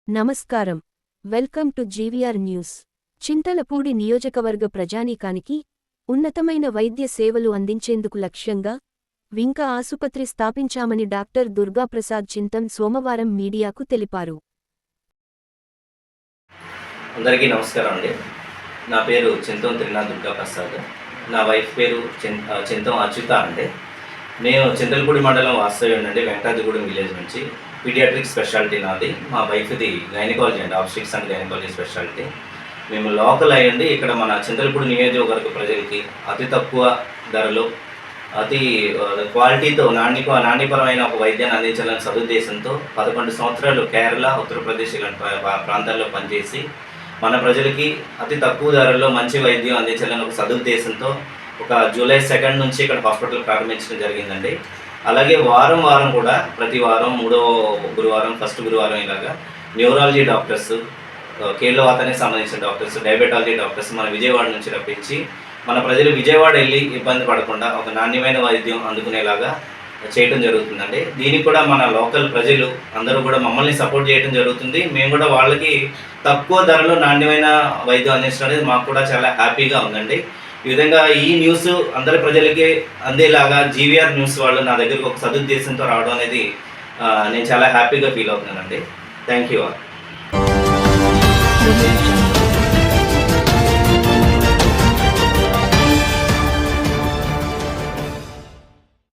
నమస్కారం. Welcome to GVR news. Chintalapudi నియోజకవర్గ ప్రజానీకానికి ఉన్నతమైన వైద్య సేవలు అందించేందుకు లక్ష్యంగా వింక ఆసుపత్రి స్థాపించామని డాక్టర్ దుర్గాప్రసాద్ చింతన్ సోమవారం మీడియాకు తెలిపారు. అందరికీ నమస్కారం అండి. నా పేరు చింతం త్రినాథ్ దుర్గాప్రసాద్. నా వైఫ్ పేరు చింతం అచ్యుత అండి. నేను చింతలపూడి మండలం వాస్తవ్యం అండి, వెంకటాద్రిగూడెం విలేజ్ నుంచి. పీడియాట్రిక్ స్పెషాలిటీ నాది. మా వైఫ్ది గైనకాలజీ అండి, ఆబ్స్టిక్స్ అండ్ గైనకాలజీ స్పెషాలిటీ. మేము లోకల్ అయ్యండి ఇక్కడ మన చింతలపూడి నియోజకవర్గ ప్రజలకి అతి తక్కువ ధరలో అతి క్వాలిటీతో నాణ్యపరమైన ఒక వైద్యాన్ని అందించాలని సదుద్దేశంతో 11 సంవత్సరాలు కేరళ, ఉత్తరప్రదేశ్ ఇలాంటి ప్రాంతాల్లో పనిచేసి మన ప్రజలకి అతి తక్కువ ధరల్లో మంచి వైద్యం అందించాలని ఒక సదుద్దేశంతో ఒక జూలై 2 నుంచి ఇక్కడ హాస్పిటల్ ప్రారంభించడం జరిగిందండి. అలాగే వారం కూడా ప్రతి వారం 3వ గురువారం, ఫస్ట్ గురువారం ఇలాగా న్యూరాలజీ డాక్టర్స్, కీళ్ళవాతానికి సంబంధించిన డాక్టర్స్, డయాబెటాలజీ డాక్టర్స్ మన విజయవాడ నుంచి రప్పించి మన ప్రజలు విజయవాడ వెళ్ళి ఇబ్బంది పడకుండా ఒక నాణ్యమైన వైద్యం అందుకునేలాగా చేయడం జరుగుతుందండి. దీనికి కూడా మన లోకల్ ప్రజలు అందరూ కూడా మమ్మల్ని సపోర్ట్ చేయడం జరుగుతుంది. మేము కూడా వాళ్ళకి తక్కువ ధరలో నాణ్యమైన వైద్యం అందించడం అనేది మాకు కూడా చాలా హ్యాపీగా ఉందండి. ఈ విధంగా ఈ న్యూస్ అందరి ప్రజలకి అందేలాగా జీవీఆర్ న్యూస్ వాళ్ళు నా దగ్గరకు ఒక సదుద్దేశంతో రావడం అనేది నేను చాలా హ్యాపీగా ఫీల్ అవుతున్నానండి. Thank you.